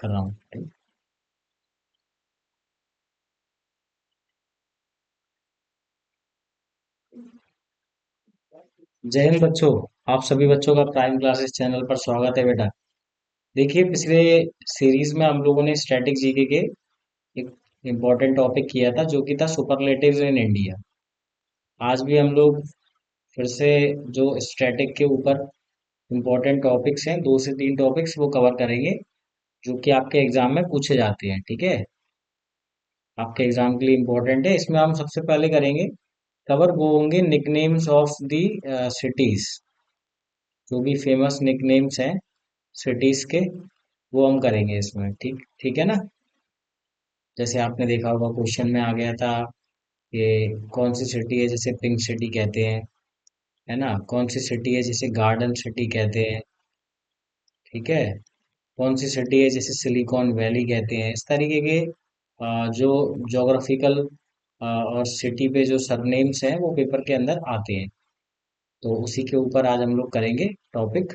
कर रहा हूँ, ठीक। जय हिंद बच्चों। आप सभी बच्चों का प्राइम क्लासेस चैनल पर स्वागत है बेटा। देखिए, पिछले सीरीज में हम लोगों ने स्टैटिक जीके के एक इम्पोर्टेंट टॉपिक किया था जो कि था सुपरलेटिव्स इन इंडिया। आज भी हम लोग फिर से जो स्टैटिक के ऊपर इम्पोर्टेंट टॉपिक्स हैं, 2 से 3 टॉपिक्स वो कवर करेंगे जो कि आपके एग्जाम में पूछे जाते हैं, ठीक है। आपके एग्जाम के लिए इम्पोर्टेंट है। इसमें हम सबसे पहले करेंगे कवर, वो होंगे निकनेम्स ऑफ दी सिटीज। जो भी फेमस निकनेम्स हैं सिटीज के, वो हम करेंगे इसमें, ठीक ठीक है ना। जैसे आपने देखा होगा क्वेश्चन में आ गया था कि कौन सी सिटी है जिसे पिंक सिटी कहते हैं, है ना। कौन सी सिटी है जिसे गार्डन सिटी कहते हैं, ठीक है। कौन सी सिटी है जिसे सिलिकॉन वैली कहते हैं। इस तरीके के जो जोग्राफिकल और सिटी पे जो सरनेम्स हैं वो पेपर के अंदर आते हैं। तो उसी के ऊपर आज हम लोग करेंगे टॉपिक।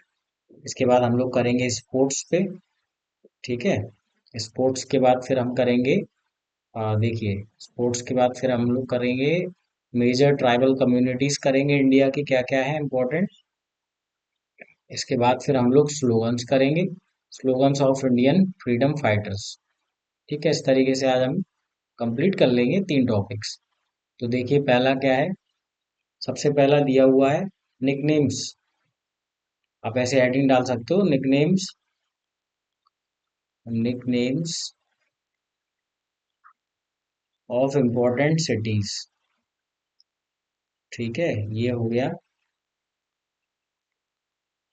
इसके बाद हम लोग करेंगे स्पोर्ट्स पे, ठीक है। स्पोर्ट्स के बाद फिर हम करेंगे, देखिए, स्पोर्ट्स के बाद फिर हम लोग करेंगे मेजर ट्राइबल कम्युनिटीज करेंगे इंडिया की क्या क्या है इम्पोर्टेंट। इसके बाद फिर हम लोग स्लोगन्स करेंगे, slogans of Indian freedom fighters, ठीक है। इस तरीके से आज हम कंप्लीट कर लेंगे 3 टॉपिक्स। तो देखिए, पहला क्या है। सबसे पहला दिया हुआ है निकनेम्स। आप ऐसे हेडिंग डाल सकते हो, nicknames, nicknames of important cities, ठीक है। ये हो गया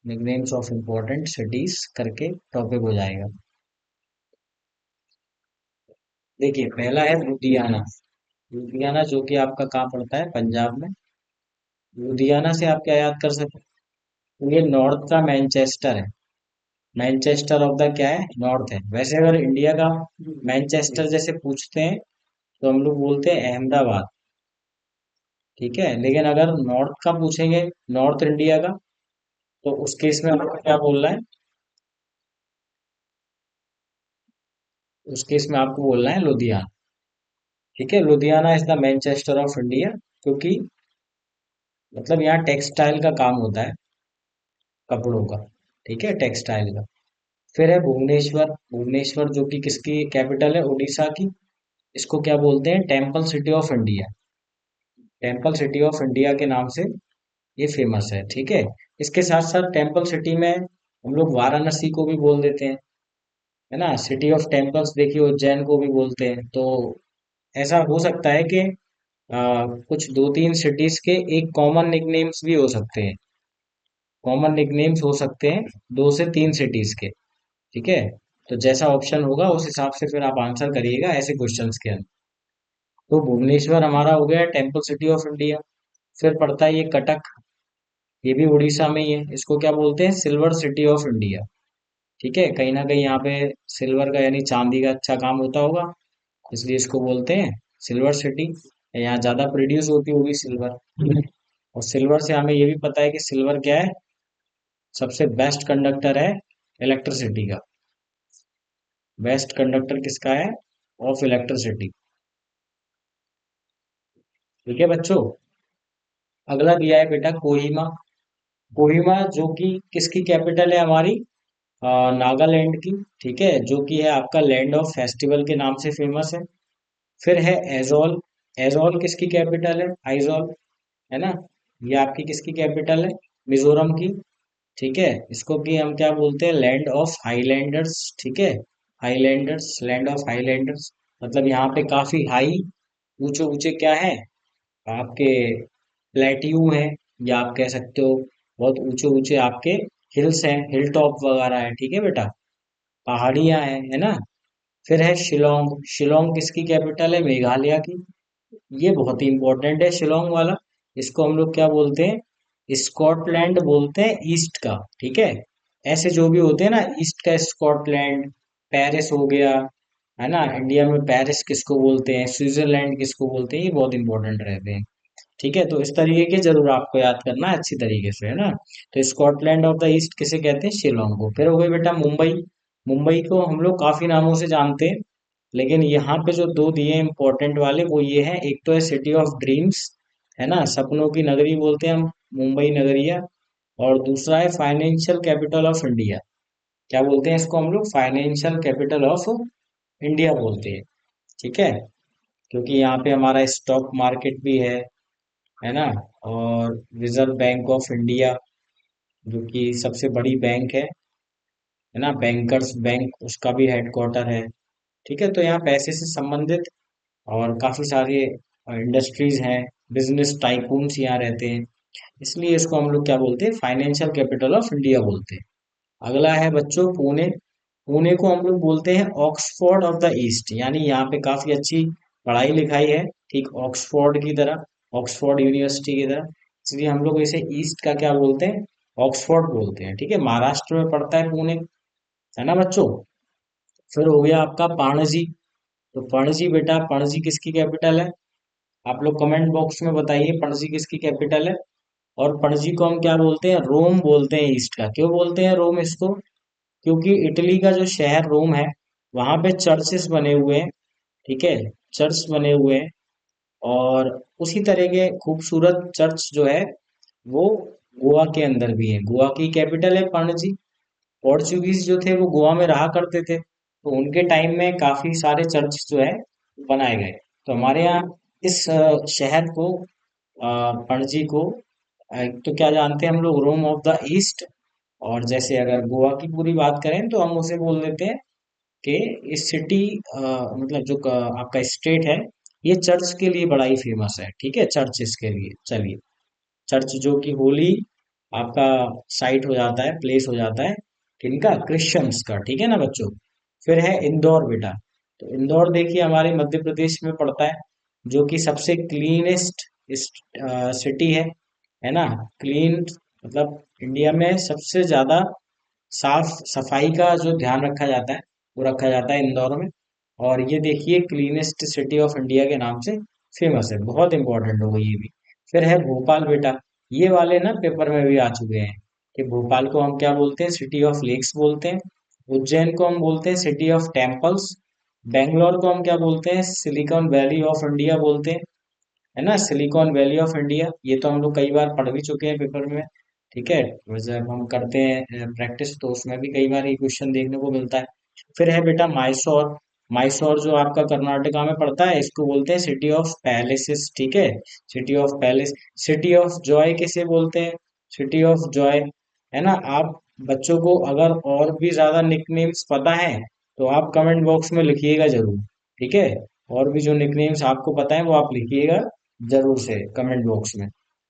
निकनेम्स ऑफ इम्पोर्टेंट सिटीज करके टॉपिक हो जाएगा। देखिए, पहला है लुधियाना। लुधियाना जो कि आपका कहाँ पड़ता है, पंजाब में। लुधियाना से आप क्या याद कर सकते हैं, ये नॉर्थ का मैनचेस्टर है। मैनचेस्टर ऑफ द क्या है, नॉर्थ है। वैसे अगर इंडिया का मैनचेस्टर जैसे पूछते हैं तो हम लोग बोलते हैं अहमदाबाद, ठीक है। लेकिन अगर नॉर्थ का पूछेंगे, नॉर्थ इंडिया का, तो उस केस में आपको क्या बोलना है, उस केस में आपको बोलना है लुधियाना, ठीक है। Ludhiana is the Manchester of India, क्योंकि मतलब यहाँ टेक्सटाइल का काम होता है, कपड़ों का, ठीक है, टेक्सटाइल का। फिर है भुवनेश्वर। भुवनेश्वर जो कि किसकी कैपिटल है, उड़ीसा की। इसको क्या बोलते हैं, temple city of India. Temple city of India के नाम से ये फेमस है, ठीक है। इसके साथ साथ टेम्पल सिटी में हम लोग वाराणसी को भी बोल देते हैं, है ना। सिटी ऑफ टेम्पल्स देखिए, उज्जैन को भी बोलते हैं। तो ऐसा हो सकता है कि कुछ 2-3 सिटीज के एक कॉमन निकनेम्स भी हो सकते हैं। कॉमन निकनेम्स हो सकते हैं 2 से 3 सिटीज के, ठीक है। तो जैसा ऑप्शन होगा उस हिसाब से फिर आप आंसर करिएगा ऐसे क्वेश्चंस के अंदर। तो भुवनेश्वर हमारा हो गया टेम्पल सिटी ऑफ इंडिया। फिर पड़ता है ये कटक। ये भी उड़ीसा में ही है। इसको क्या बोलते हैं, सिल्वर सिटी ऑफ इंडिया, ठीक है। कहीं ना कहीं यहाँ पे सिल्वर का यानी चांदी का अच्छा काम होता होगा, इसलिए इसको बोलते हैं सिल्वर सिटी। यहाँ ज्यादा प्रोड्यूस होती होगी सिल्वर। और सिल्वर से हमें ये भी पता है कि सिल्वर क्या है, सबसे बेस्ट कंडक्टर है इलेक्ट्रिसिटी का। बेस्ट कंडक्टर किसका है, ऑफ इलेक्ट्रिसिटी, ठीक है बच्चों। अगला दिया है बेटा कोहिमा। कोहिमा जो कि किसकी कैपिटल है हमारी, नागालैंड की, ठीक है। जो कि है आपका लैंड ऑफ फेस्टिवल के नाम से फेमस है। फिर है एजोल। एजोल किसकी कैपिटल है, आइजोल, है ना। ये आपकी किसकी कैपिटल है, मिजोरम की, ठीक है। इसको कि हम क्या बोलते हैं, लैंड ऑफ हाईलैंडर्स, ठीक है। हाईलैंडर्स, लैंड ऑफ हाईलैंडर्स, मतलब यहाँ पे काफी हाई, ऊंचे ऊंचे क्या है आपके, प्लेट्यू हैं, या आप कह सकते हो बहुत ऊंचे ऊंचे आपके हिल्स हैं, हिल टॉप वगैरह है, ठीक है बेटा। पहाड़ियां हैं, है ना। फिर है शिलोंग। शिलोंग किसकी कैपिटल है, मेघालय की। ये बहुत ही इंपॉर्टेंट है शिलोंग वाला। इसको हम लोग क्या बोलते हैं, स्कॉटलैंड बोलते हैं ईस्ट का, ठीक है। ऐसे जो भी होते हैं ना, ईस्ट का स्कॉटलैंड, पेरिस हो गया, है ना। इंडिया में पेरिस किसको बोलते हैं, स्विट्जरलैंड किसको बोलते हैं, ये बहुत इंपॉर्टेंट रहते हैं, ठीक है। तो इस तरीके के जरूर आपको याद करना है अच्छी तरीके से, है ना। तो स्कॉटलैंड ऑफ द ईस्ट किसे कहते हैं, शिलोंग को। फिर हो गई बेटा मुंबई। मुंबई को हम लोग काफी नामों से जानते हैं, लेकिन यहाँ पे जो दो दिए इम्पोर्टेंट वाले वो ये है, एक तो है सिटी ऑफ ड्रीम्स, है ना, सपनों की नगरी बोलते हैं हम, मुंबई नगरिया। और दूसरा है फाइनेंशियल कैपिटल ऑफ इंडिया। क्या बोलते हैं इसको हम लोग? फाइनेंशियल कैपिटल ऑफ इंडिया बोलते हैं। ठीक है, क्योंकि यहाँ पे हमारा स्टॉक मार्केट भी है ना, और रिजर्व बैंक ऑफ इंडिया जो कि सबसे बड़ी बैंक है ना, बैंकर्स बैंक उसका भी हेडक्वार्टर है। ठीक है, तो यहाँ पैसे से संबंधित और काफी सारे इंडस्ट्रीज हैं, बिजनेस टाइकून्स यहाँ रहते हैं, इसलिए इसको हम लोग क्या बोलते हैं? फाइनेंशियल कैपिटल ऑफ इंडिया बोलते हैं। अगला है बच्चों पुणे। पुणे को हम लोग बोलते हैं ऑक्सफोर्ड ऑफ द ईस्ट, यानी यहाँ पे काफी अच्छी पढ़ाई लिखाई है, ठीक ऑक्सफोर्ड की तरह, ऑक्सफोर्ड यूनिवर्सिटी की तरह, इसलिए हम लोग इसे ईस्ट का क्या बोलते हैं? ऑक्सफोर्ड बोलते हैं। ठीक है, महाराष्ट्र में पड़ता है पुणे, है ना बच्चों। फिर हो गया आपका पणजी। तो पणजी बेटा, पणजी किसकी कैपिटल है? आप लोग कमेंट बॉक्स में बताइए पणजी किसकी कैपिटल है। और पणजी को हम क्या बोलते हैं? रोम बोलते हैं ईस्ट का। क्यों बोलते हैं रोम इसको? क्योंकि इटली का जो शहर रोम है, वहां पे चर्चेस बने हुए हैं। ठीक है, चर्च बने हुए हैं, और उसी तरह के खूबसूरत चर्च जो है वो गोवा के अंदर भी है। गोवा की कैपिटल है पणजी। पोर्चुगीज जो थे वो गोवा में रहा करते थे, तो उनके टाइम में काफी सारे चर्च जो है बनाए गए। तो हमारे यहाँ इस शहर को, पणजी को, एक तो क्या जानते हैं हम लोग? रोम ऑफ द ईस्ट। और जैसे अगर गोवा की पूरी बात करें तो हम उसे बोल देते हैं कि इस सिटी, मतलब जो आपका स्टेट है, ये चर्च के लिए बड़ा ही फेमस है। ठीक है, चर्चेस के लिए। चलिए, चर्च जो कि होली आपका साइट हो जाता है, प्लेस हो जाता है किनका? क्रिश्चियंस का। ठीक है ना बच्चों। फिर है इंदौर बेटा। तो इंदौर देखिए हमारे मध्य प्रदेश में पड़ता है, जो कि सबसे क्लीनेस्ट सिटी है ना। क्लीन मतलब इंडिया में सबसे ज्यादा साफ सफाई का जो ध्यान रखा जाता है वो रखा जाता है इंदौर में। और ये देखिए क्लीनेस्ट सिटी ऑफ इंडिया के नाम से फेमस है, बहुत इंपॉर्टेंट होगा ये भी। फिर है भोपाल बेटा। ये वाले ना पेपर में भी आ चुके हैं कि भोपाल को हम क्या बोलते हैं? सिटी ऑफ लेक्स बोलते हैं। उज्जैन को हम बोलते हैं सिटी ऑफ टेम्पल्स। बेंगलोर को हम क्या बोलते हैं? सिलिकॉन वैली ऑफ इंडिया बोलते हैं, है ना, सिलिकॉन वैली ऑफ इंडिया। ये तो हम लोग कई बार पढ़ भी चुके हैं पेपर में। ठीक है, तो जब हम करते हैं प्रैक्टिस तो उसमें भी कई बार ये क्वेश्चन देखने को मिलता है। फिर है बेटा मैसूर। मैसूर जो आपका कर्नाटका में पड़ता है, इसको बोलते हैं सिटी ऑफ पैलेसेस। ठीक है, city of palace. City of Joy किसे बोलते हैं? सिटी ऑफ जॉय, है ना। आप बच्चों को अगर और भी ज्यादा निकनेम्स पता है तो आप कमेंट बॉक्स में लिखिएगा जरूर। ठीक है, और भी जो निकनेम्स आपको पता है वो आप लिखिएगा जरूर से कमेंट बॉक्स में।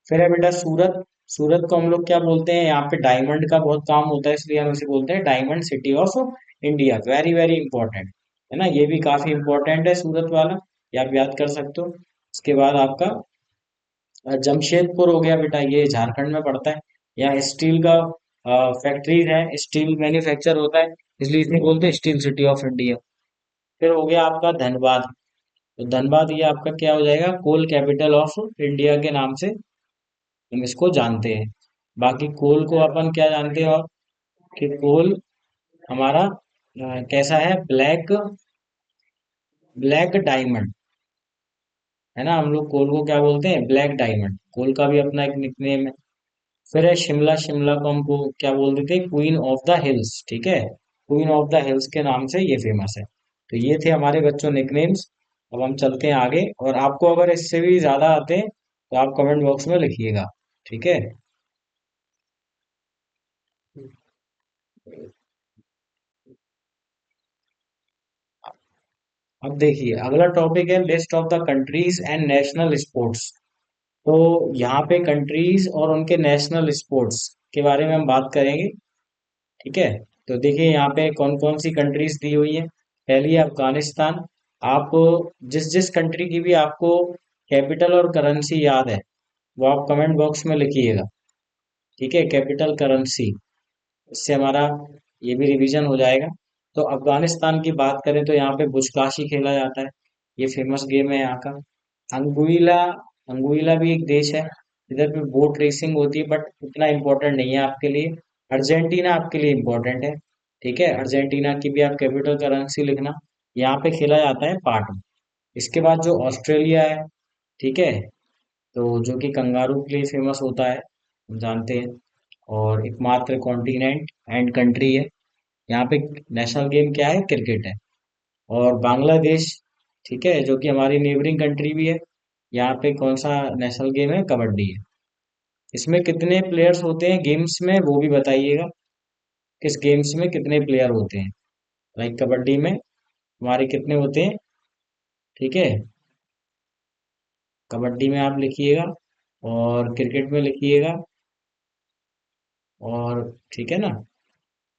फिर है बेटा सूरत। सूरत को हम लोग क्या बोलते हैं? यहाँ पे डायमंड का बहुत काम होता है, इसलिए हम इसे बोलते हैं diamond city of India. Very very important, है ना, ये भी काफी इंपॉर्टेंट है सूरत वाला, ये आप याद कर सकते हो। इसके बाद आपका जमशेदपुर हो गया बेटा, ये झारखंड में पड़ता है। यहाँ स्टील का फैक्ट्रीज है, स्टील मैन्युफैक्चर होता है, इसलिए इसे बोलते हैं स्टील सिटी ऑफ इंडिया। फिर हो गया आपका धनबाद। तो धनबाद ये आपका क्या हो जाएगा? कोल कैपिटल ऑफ इंडिया के नाम से हम इसको जानते हैं। बाकी कोल को अपन क्या जानते हैं? और कि कोल हमारा कैसा है? ब्लैक, ब्लैक डायमंड, है ना। हम लोग कोल को क्या बोलते हैं? Black diamond. कोल का भी अपना एक निकनेम है। फिर है शिमला। शिमला को हमको क्या बोल देते हैं? Queen of the hills. ठीक है, क्वीन ऑफ द हिल्स के नाम से ये फेमस है। तो ये थे हमारे बच्चों निकनेम्स। अब हम चलते हैं आगे, और आपको अगर इससे भी ज्यादा आते हैं तो आप कमेंट बॉक्स में लिखिएगा। ठीक है, अब देखिए अगला टॉपिक है list of the countries and national sports. तो यहाँ पे कंट्रीज और उनके नेशनल स्पोर्ट्स के बारे में हम बात करेंगे। ठीक है, तो देखिए यहाँ पे कौन कौन सी कंट्रीज दी हुई है। पहली है अफगानिस्तान। आप जिस जिस कंट्री की भी आपको कैपिटल और करेंसी याद है वो आप कमेंट बॉक्स में लिखिएगा। ठीक है, कैपिटल करेंसी, इससे हमारा ये भी रिवीजन हो जाएगा। तो अफगानिस्तान की बात करें तो यहाँ पे बुजकाशी खेला जाता है, ये फेमस गेम है यहाँ का। अंगुइला, अंगुइला भी एक देश है, इधर पे बोट रेसिंग होती है, बट उतना इम्पोर्टेंट नहीं है आपके लिए। अर्जेंटीना आपके लिए इम्पोर्टेंट है। ठीक है, अर्जेंटीना की भी आप कैपिटल करेंसी लिखना। यहाँ पे खेला जाता है पार्ट में। इसके बाद जो ऑस्ट्रेलिया है, ठीक है, तो जो कि कंगारू के लिए फेमस होता है, हम जानते हैं, और एकमात्र कॉन्टिनेंट एंड कंट्री है। यहाँ पे नेशनल गेम क्या है, क्रिकेट है। और बांग्लादेश, ठीक है, जो कि हमारी नेबरिंग कंट्री भी है, यहाँ पे कौन सा नेशनल गेम है, कबड्डी है। इसमें कितने प्लेयर्स होते हैं गेम्स में, वो भी बताइएगा, किस गेम्स में कितने प्लेयर होते हैं। लाइक कबड्डी में हमारे कितने होते हैं, ठीक है, कबड्डी में आप लिखिएगा, और क्रिकेट में लिखिएगा, और ठीक है ना।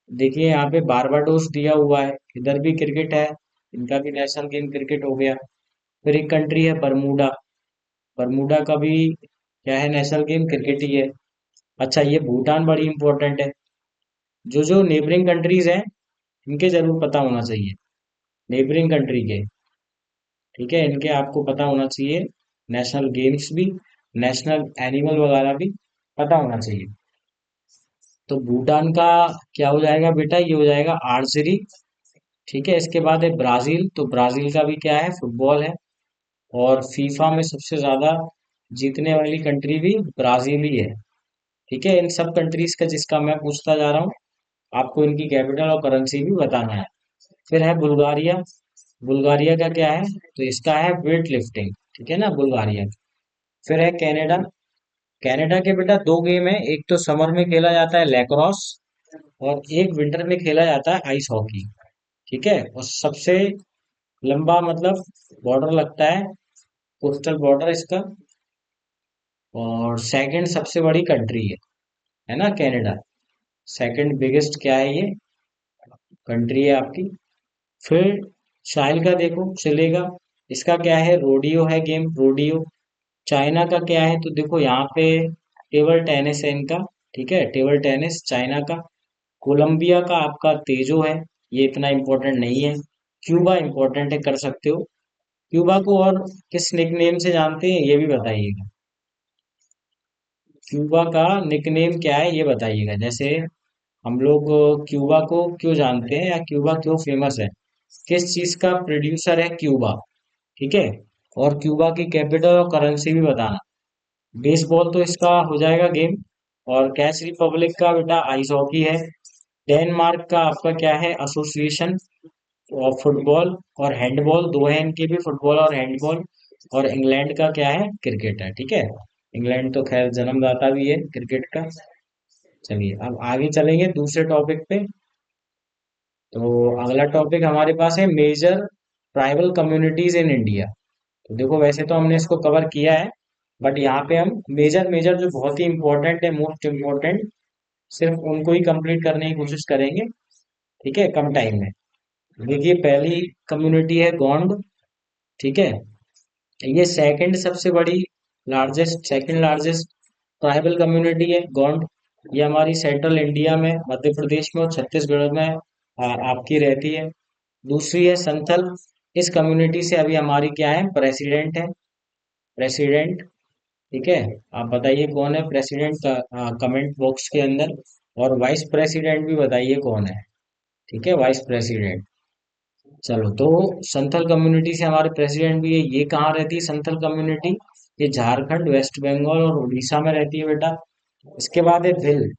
देखिए यहाँ पे बारबाडोस दिया हुआ है, इधर भी क्रिकेट है, इनका भी नेशनल गेम क्रिकेट हो गया। फिर एक कंट्री है बरमूडा, बरमूडा का भी क्या है, नेशनल गेम क्रिकेट ही है। अच्छा, ये भूटान बड़ी इंपॉर्टेंट है। जो जो नेबरिंग कंट्रीज हैं, इनके जरूर पता होना चाहिए, नेबरिंग कंट्री के, ठीक है, इनके आपको पता होना चाहिए। नेशनल गेम्स भी, नेशनल एनिमल वगैरह भी पता होना चाहिए। तो भूटान का क्या हो जाएगा बेटा, ये हो जाएगा आर्चरी। ठीक है, इसके बाद है ब्राजील, तो ब्राजील का भी क्या है, फुटबॉल है। और फीफा में सबसे ज्यादा जीतने वाली कंट्री भी ब्राजील ही है। ठीक है, इन सब कंट्रीज का जिसका मैं पूछता जा रहा हूँ, आपको इनकी कैपिटल और करेंसी भी बताना है। फिर है बुल्गारिया, बुल्गारिया का क्या है, तो इसका है वेट लिफ्टिंग, ठीक है ना, बुल्गारिया। फिर है कनाडा, कनाडा के बेटा दो गेम है, एक तो समर में खेला जाता है लैक्रोस, और एक विंटर में खेला जाता है आइस हॉकी। ठीक है, और सबसे लंबा मतलब बॉर्डर लगता है, कोस्टल बॉर्डर इसका, और सेकंड सबसे बड़ी कंट्री है ना कनाडा, सेकंड बिगेस्ट क्या है ये कंट्री है आपकी। फिर साहिल का देखो चलेगा, इसका क्या है, रोडियो है गेम, रोडियो। चाइना का क्या है, तो देखो यहाँ पे टेबल टेनिस है इनका, ठीक है, टेबल टेनिस चाइना का। कोलंबिया का आपका तेजो है, ये इतना इम्पोर्टेंट नहीं है। क्यूबा इम्पोर्टेंट है, कर सकते हो। क्यूबा को और किस निकनेम से जानते हैं, ये भी बताइएगा। क्यूबा का निकनेम क्या है, ये बताइएगा। जैसे हम लोग क्यूबा को क्यों जानते हैं, या क्यूबा क्यों फेमस है, किस चीज का प्रोड्यूसर है क्यूबा, ठीक है। और क्यूबा की कैपिटल और करेंसी भी बताना। बेसबॉल तो इसका हो जाएगा गेम। और कैच रिपब्लिक का बेटा आइस हॉकी है। डेनमार्क का आपका क्या है, एसोसिएशन और फुटबॉल और हैंडबॉल दो है इनके भी, फुटबॉल और हैंडबॉल। और इंग्लैंड का क्या है, क्रिकेट है, ठीक है। इंग्लैंड तो खैर जन्मदाता भी है क्रिकेट का। चलिए अब आगे चलेंगे दूसरे टॉपिक पे। तो अगला टॉपिक हमारे पास है major tribal communities in India. तो देखो वैसे तो हमने इसको कवर किया है, बट यहाँ पे हम मेजर मेजर जो बहुत ही इंपॉर्टेंट है, मोस्ट इम्पोर्टेंट, सिर्फ उनको ही कंप्लीट करने की कोशिश करेंगे, ठीक है, कम टाइम में। देखिए पहली कम्युनिटी है गोंड, ठीक है। ये सेकंड सबसे बड़ी, largest, second largest tribal community है गोंड। ये हमारी सेंट्रल इंडिया में, मध्य प्रदेश में और छत्तीसगढ़ में आपकी रहती है। दूसरी है संथल। इस कम्युनिटी से अभी हमारी क्या है, प्रेसिडेंट है, प्रेसिडेंट, ठीक है। आप बताइए कौन है प्रेसिडेंट का, कमेंट बॉक्स के अंदर। और वाइस प्रेसिडेंट भी बताइए कौन है, ठीक है, वाइस प्रेसिडेंट। चलो, तो संथल कम्युनिटी से हमारे प्रेसिडेंट भी है। ये कहाँ रहती है संथल कम्युनिटी, ये झारखंड, वेस्ट बंगाल और उड़ीसा में रहती है बेटा। इसके बाद है भिल,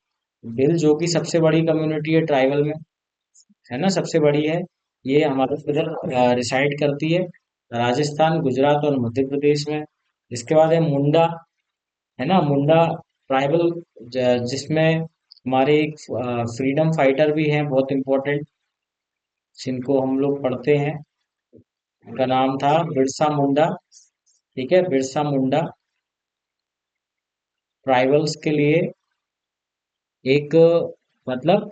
भिल जो कि सबसे बड़ी कम्युनिटी है ट्राइबल में, है ना, सबसे बड़ी है। ये हमारे इधर रिसाइड करती है, राजस्थान, गुजरात और मध्य प्रदेश में। इसके बाद है मुंडा, है ना, मुंडा ट्राइबल, जिसमें हमारे एक फ्रीडम फाइटर भी हैं बहुत इम्पोर्टेंट, जिनको हम लोग पढ़ते हैं। उनका नाम था बिरसा मुंडा, ठीक है, बिरसा मुंडा। ट्राइबल्स के लिए एक मतलब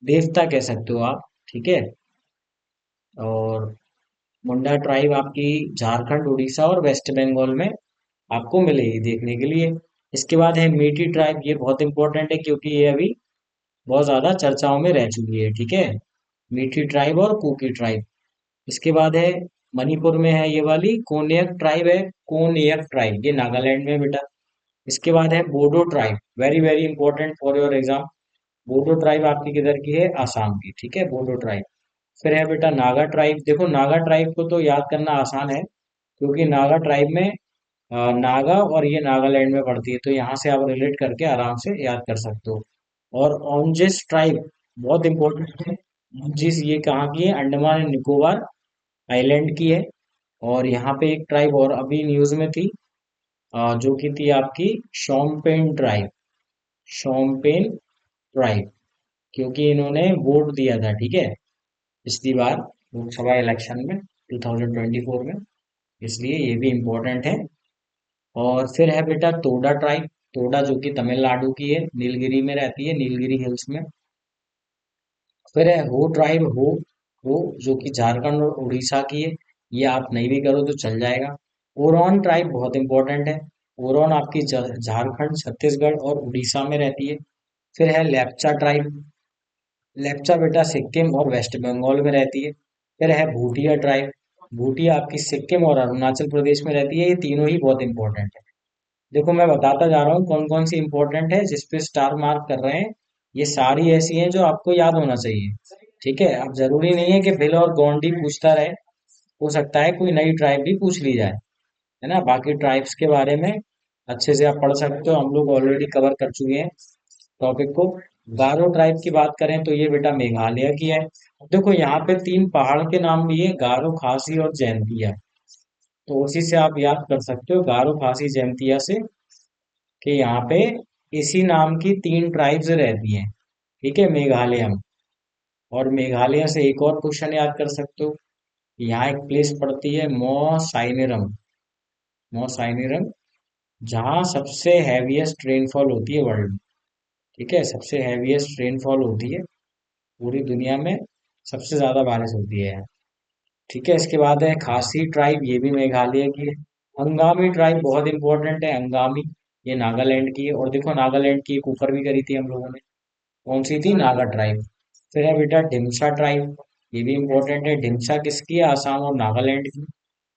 देवता कह सकते हो आप, ठीक है। और मुंडा ट्राइब आपकी झारखंड, उड़ीसा और वेस्ट बंगाल में आपको मिलेगी देखने के लिए। इसके बाद है मीठी ट्राइब, ये बहुत इंपॉर्टेंट है क्योंकि ये अभी बहुत ज्यादा चर्चाओं में रह चुकी है, ठीक है, मीठी ट्राइब और कुकी ट्राइब। इसके बाद है मणिपुर में है ये वाली कोनयक ट्राइब है, कोनयक ट्राइब, ये नागालैंड में है बेटा। इसके बाद है Bodo tribe, very very important for your exam. Bodo tribe आपकी किधर की है? आसाम की, ठीक है, बोडो ट्राइब। फिर है बेटा नागा ट्राइब। देखो नागा ट्राइब को तो याद करना आसान है, क्योंकि नागा ट्राइब में नागा और ये नागालैंड में पड़ती है, तो यहाँ से आप रिलेट करके आराम से याद कर सकते हो। और ओंजेस ट्राइब बहुत इंपॉर्टेंट है। ओंजेस ये कहाँ की है? अंडमान एंड निकोबार आइलैंड की है। और यहाँ पे एक ट्राइब और अभी न्यूज में थी, जो कि थी आपकी शोम्पेन ट्राइब। शोम्पेन ट्राइब, क्योंकि इन्होंने वोट दिया था, ठीक है, पिछली बार लोकसभा इलेक्शन में 2024 में, इसलिए ये भी इम्पोर्टेंट है। और फिर है बेटा तोडा ट्राइब। तोडा जो कि तमिलनाडु की है, नीलगिरी में रहती है, नीलगिरी हिल्स में। फिर है हो ट्राइब। हो जो कि झारखंड और उड़ीसा की है। ये आप नहीं भी करो तो चल जाएगा। ओरोन ट्राइब बहुत इंपॉर्टेंट है। ओरोन आपकी झारखंड, छत्तीसगढ़ और उड़ीसा में रहती है। फिर है लेप्चा ट्राइब। लेप्चा बेटा सिक्किम और वेस्ट बंगाल में रहती है। फिर है भूटिया ट्राइब। भूटिया आपकी सिक्किम और अरुणाचल प्रदेश में रहती है। ये तीनों ही बहुत इंपॉर्टेंट है। देखो मैं बताता जा रहा हूँ कौन कौन सी इंपॉर्टेंट है, जिस पे स्टार मार्क कर रहे हैं। ये सारी ऐसी हैं जो आपको याद होना चाहिए, ठीक है। अब जरूरी नहीं है कि भिल और गोंडी पूछता रहे, हो सकता है कोई नई ट्राइब भी पूछ ली जाए, है ना। बाकी ट्राइब्स के बारे में अच्छे से आप पढ़ सकते हो, हम लोग ऑलरेडी कवर कर चुके हैं टॉपिक को। गारो ट्राइब की बात करें तो ये बेटा मेघालय की है। देखो यहाँ पे तीन पहाड़ के नाम भी है, गारो, खासी और जैंतिया। तो उसी से आप याद कर सकते हो, गारो, खासी, जैंतिया से, कि यहाँ पे इसी नाम की तीन ट्राइब्स रहती हैं, ठीक है, मेघालय में। और मेघालय से एक और क्वेश्चन याद कर सकते हो, यहाँ एक प्लेस पड़ती है मौसाइनेरम। मौसाइनेरम, जहाँ सबसे हैवीएस्ट रेनफॉल होती है वर्ल्ड में, ठीक है, सबसे हैवीएस्ट रेनफॉल होती है पूरी दुनिया में, सबसे ज्यादा बारिश होती है यहाँ, ठीक है। इसके बाद है खासी ट्राइब, ये भी मेघालय की है। अंगामी ट्राइब बहुत इंपॉर्टेंट है, अंगामी, ये नागालैंड की है। और देखो नागालैंड की एक ऊपर भी करी थी हम लोगों ने, कौन सी थी? नागा ट्राइब। फिर है बेटा ढिमसा ट्राइब, ये भी इंपॉर्टेंट है। ढिमसा किसकी है? आसाम और नागालैंड की।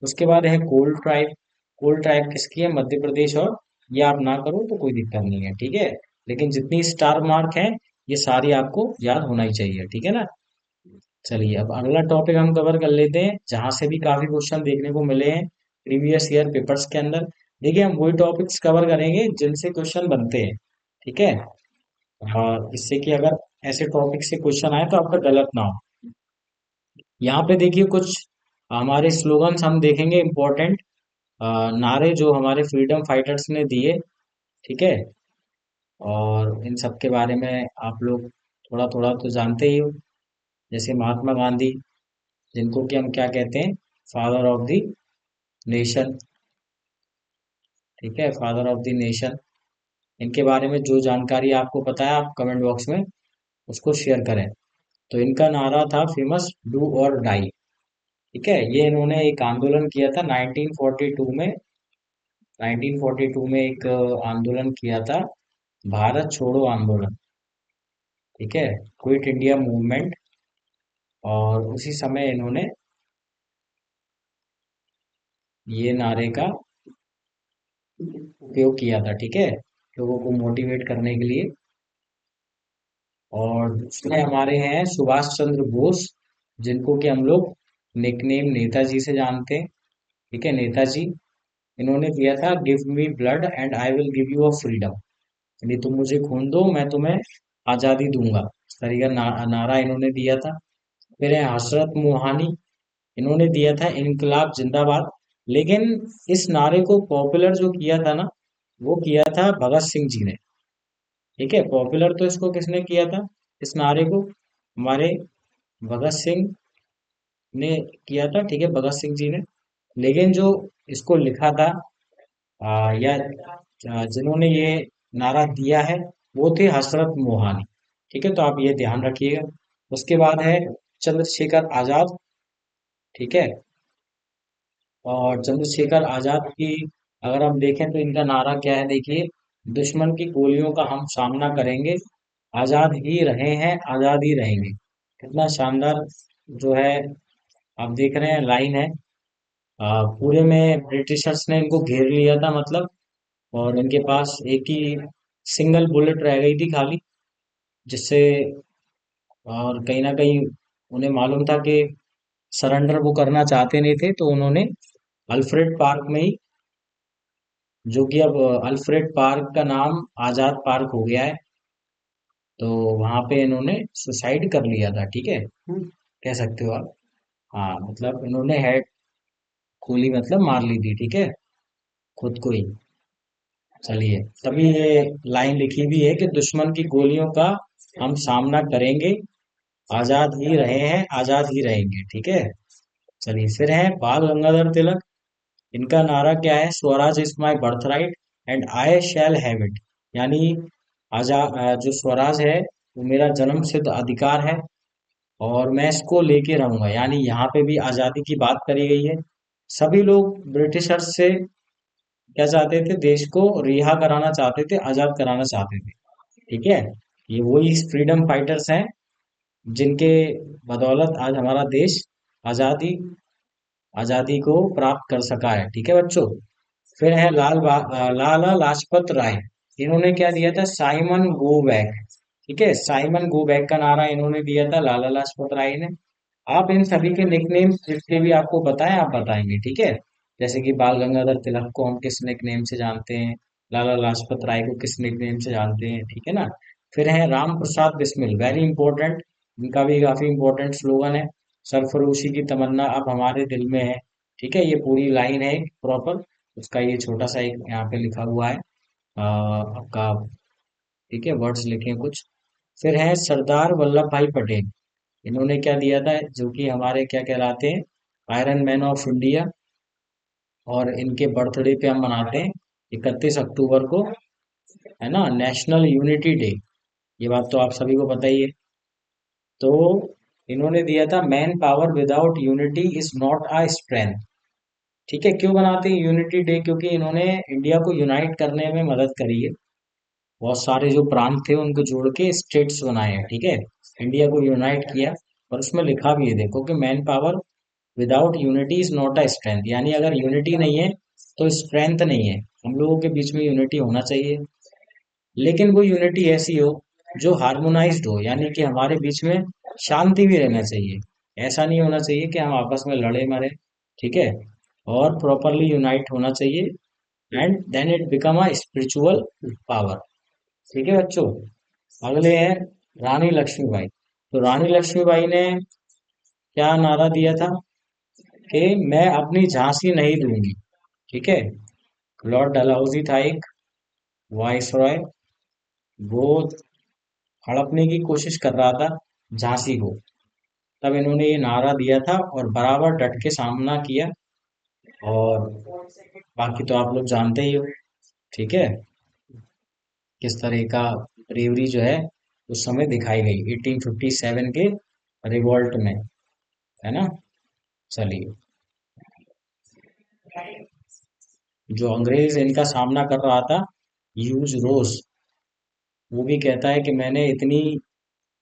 उसके बाद है कोल ट्राइब। कोल ट्राइब किसकी है? मध्य प्रदेश। और ये आप ना करो तो कोई दिक्कत नहीं है, ठीक है, लेकिन जितनी स्टार मार्क है ये सारी आपको याद होना ही चाहिए, ठीक है ना। चलिए अब अगला टॉपिक हम कवर कर लेते हैं, जहां से भी काफी क्वेश्चन देखने को मिले हैं प्रीवियस ईयर पेपर्स के अंदर। देखिए हम वही टॉपिक्स कवर करेंगे जिनसे क्वेश्चन बनते हैं, ठीक है। हाँ, इससे कि अगर ऐसे टॉपिक से क्वेश्चन आए तो आपका गलत ना हो। यहाँ पे देखिए कुछ हमारे स्लोगन्स हम देखेंगे इम्पोर्टेंट, नारे जो हमारे फ्रीडम फाइटर्स ने दिए, ठीक है। और इन सब के बारे में आप लोग थोड़ा थोड़ा तो जानते ही हो। जैसे महात्मा गांधी, जिनको कि हम क्या कहते हैं? फादर ऑफ द नेशन, ठीक है, फादर ऑफ द नेशन। इनके बारे में जो जानकारी आपको पता है आप कमेंट बॉक्स में उसको शेयर करें। तो इनका नारा था फेमस, डू और डाई, ठीक है। ये इन्होंने एक आंदोलन किया था 1942 में। 1942 में एक आंदोलन किया था, भारत छोड़ो आंदोलन, ठीक है, क्विट इंडिया मूवमेंट। और उसी समय इन्होंने ये नारे का उपयोग किया था, ठीक है, लोगों को मोटिवेट करने के लिए। और दूसरे हमारे हैं सुभाष चंद्र बोस, जिनको कि हम लोग निकनेम नेताजी से जानते हैं, ठीक है, नेताजी। इन्होंने दिया था give me blood and I will give you a freedom, यानी तुम मुझे खून दो मैं तुम्हें आजादी दूंगा, इस तरह का नारा इन्होंने दिया था। फिर है हसरत मोहानी, इन्होंने दिया था इनकलाब जिंदाबाद। लेकिन इस नारे को पॉपुलर जो किया था ना, वो किया था भगत सिंह जी ने, ठीक है। पॉपुलर तो इसको किसने किया था, इस नारे को? हमारे भगत सिंह ने किया था, ठीक है, भगत सिंह जी ने। लेकिन जो इसको लिखा था, या जिन्होंने ये नारा दिया है, वो थे हसरत मोहानी, ठीक है, तो आप ये ध्यान रखिएगा। उसके बाद है चंद्रशेखर आजाद, ठीक है। और चंद्रशेखर आजाद की अगर हम देखें तो इनका नारा क्या है, देखिए, दुश्मन की गोलियों का हम सामना करेंगे, आजाद ही रहे हैं आजाद ही रहेंगे। कितना शानदार जो है, आप देख रहे हैं लाइन है। पूरे में ब्रिटिशर्स ने इनको घेर लिया था मतलब, और इनके पास एक ही सिंगल बुलेट रह गई थी खाली, जिससे और कहीं ना कहीं उन्हें मालूम था कि सरेंडर वो करना चाहते नहीं थे, तो उन्होंने अल्फ्रेड पार्क में ही, जो कि अब अल्फ्रेड पार्क का नाम आजाद पार्क हो गया है, तो वहां पे इन्होंने सुसाइड कर लिया था। ठीक है, कह सकते हो आप। हाँ, मतलब इन्होंने हेड गोली मतलब मार ली थी। ठीक है, खुद को ही। चलिए, तभी ये लाइन लिखी भी है कि दुश्मन की गोलियों का हम सामना करेंगे, आजाद ही रहे हैं, आजाद ही रहेंगे। ठीक है। चलिए, फिर है बाल गंगाधर तिलक। इनका नारा क्या है? Swaraj is my birth right and I shall have it. यानी जो स्वराज है वो मेरा जन्म सिद्ध अधिकार है और मैं इसको लेके रहूंगा। यानी यहाँ पे भी आजादी की बात करी गई है। सभी लोग ब्रिटिशर्स से क्या चाहते थे? देश को रिहा कराना चाहते थे, आजाद कराना चाहते थे। ठीक है, ये वही फ्रीडम फाइटर्स हैं जिनके बदौलत आज हमारा देश आजादी आजादी को प्राप्त कर सका है। ठीक है बच्चों। फिर है लाला लाजपत राय। इन्होंने क्या दिया था? Simon go back. ठीक है, साइमन गो बैक का नारा इन्होंने दिया था, लाला लाजपत राय ने। आप इन सभी के निकनेम जितने भी आपको बताएं आप बताएंगे। ठीक है, जैसे कि बाल गंगाधर तिलक को हम किस निकनेम से जानते हैं, लाला लाजपत राय को किस निकनेम से जानते हैं। ठीक है ना। फिर है राम प्रसाद बिस्मिल, वेरी इंपॉर्टेंट। इनका भी काफी इंपॉर्टेंट स्लोगन है, सरफरोशी की तमन्ना अब हमारे दिल में है। ठीक है, ये पूरी लाइन है प्रॉपर, उसका ये छोटा सा एक यहाँ पे लिखा हुआ है आपका। ठीक है, वर्ड्स लिखे हैं कुछ। फिर है सरदार वल्लभ भाई पटेल। इन्होंने क्या दिया था? जो कि हमारे क्या कहलाते हैं? Iron man of India. और इनके बर्थडे पे हम मनाते हैं 31 अक्टूबर को, है ना, नेशनल यूनिटी डे। ये बात तो आप सभी को पता ही है। तो इन्होंने दिया था, man power without unity is not a strength. ठीक है, क्यों बनाते हैं यूनिटी डे? क्योंकि इन्होंने इंडिया को यूनाइट करने में मदद करी है। बहुत सारे जो प्रांत थे उनको जोड़ के स्टेट्स बनाए हैं। ठीक है, इंडिया को यूनाइट किया। और उसमें लिखा भी है, देखो, कि man power without unity is not a strength. यानी अगर यूनिटी नहीं है तो स्ट्रेंथ नहीं है। हम लोगों के बीच में यूनिटी होना चाहिए, लेकिन वो यूनिटी ऐसी हो जो हार्मोनाइज्ड हो, यानी कि हमारे बीच में शांति भी रहना चाहिए। ऐसा नहीं होना चाहिए कि हम आपस में लड़े मरे। ठीक है, और प्रॉपरली यूनाइट होना चाहिए, and then it become a spiritual power. ठीक है बच्चों। अगले हैं रानी लक्ष्मीबाई। तो रानी लक्ष्मीबाई ने क्या नारा दिया था? कि मैं अपनी झांसी नहीं दूंगी। ठीक है, लॉर्ड डलहौजी था एक वाइसरॉय, वो हड़पने की कोशिश कर रहा था झांसी को। तब इन्होंने ये नारा दिया था और बराबर डट के सामना किया। और बाकी तो आप लोग जानते ही हो। ठीक है, किस तरह का ब्रेवरी जो है उस समय दिखाई गई 1857 के रिवॉल्ट में, है ना। चलिए, जो अंग्रेज इनका सामना कर रहा था, ह्यूज रोज, वो भी कहता है कि मैंने इतनी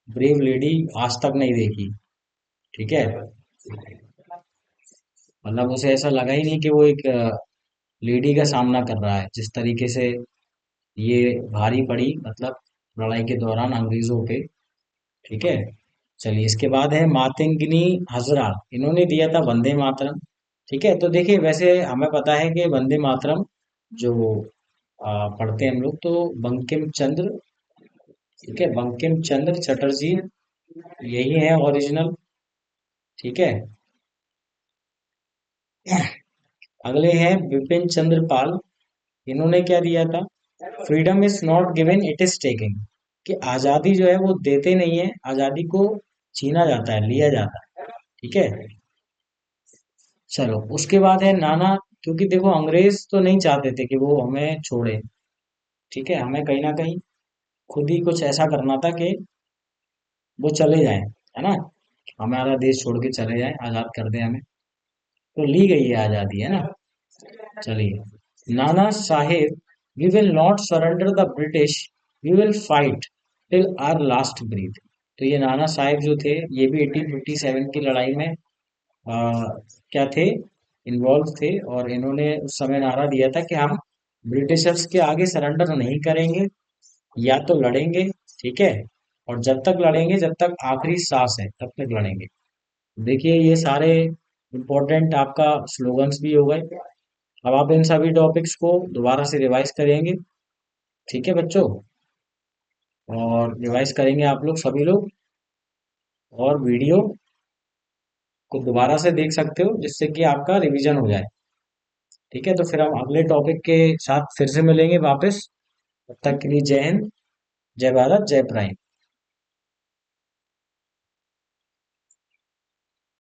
ब्रेव लेडी आज तक नहीं देखी। ठीक है, मतलब उसे ऐसा लगा ही नहीं कि वो एक लेडी का सामना कर रहा है। जिस तरीके से ये भारी पड़ी, मतलब लड़ाई के दौरान अंग्रेजों पे। ठीक है। चलिए, इसके बाद है मातंगिनी हजरा। इन्होंने दिया था वंदे मातरम। ठीक है, तो देखिए, वैसे हमें पता है कि वंदे मातरम जो पढ़ते हैं हम लोग, तो बंकिम चंद्र, ठीक है, बंकिम चंद्र चटर्जी, यही है ओरिजिनल। ठीक है। अगले हैं विपिन चंद्र पाल। इन्होंने क्या दिया था? Freedom is not given, it is taking. कि आजादी जो है वो देते नहीं है, आजादी को छीना जाता है, लिया जाता है। ठीक है। चलो, उसके बाद है नाना। क्योंकि देखो, अंग्रेज तो नहीं चाहते थे कि वो हमें छोड़े। ठीक है, हमें कहीं ना कहीं खुद ही कुछ ऐसा करना था कि वो चले जाएं, है ना, हमारा देश छोड़ के चले जाएं, आजाद कर दें हमें। तो ली गई है आजादी, है ना। चलिए, Nana Saheb, we will not surrender the British, we will fight till our last breath. तो ये नाना साहेब जो थे, ये भी 1857 की लड़ाई में क्या थे? इन्वॉल्व थे। और इन्होंने उस समय नारा दिया था कि हम ब्रिटिशर्स के आगे सरेंडर नहीं करेंगे, या तो लड़ेंगे, ठीक है, और जब तक लड़ेंगे, जब तक आखिरी सांस है तब तक लड़ेंगे। देखिए ये सारे इम्पोर्टेंट आपका स्लोगन्स भी हो गए। अब आप इन सभी टॉपिक्स को दोबारा से रिवाइज करेंगे, ठीक है बच्चों? और रिवाइज करेंगे आप लोग सभी लोग, और वीडियो को दोबारा से देख सकते हो जिससे कि आपका रिवीजन हो जाए। ठीक है, तो फिर हम अगले टॉपिक के साथ फिर से मिलेंगे वापस। तब तक के लिए जय हिंद, जय भारत, जय प्राइम।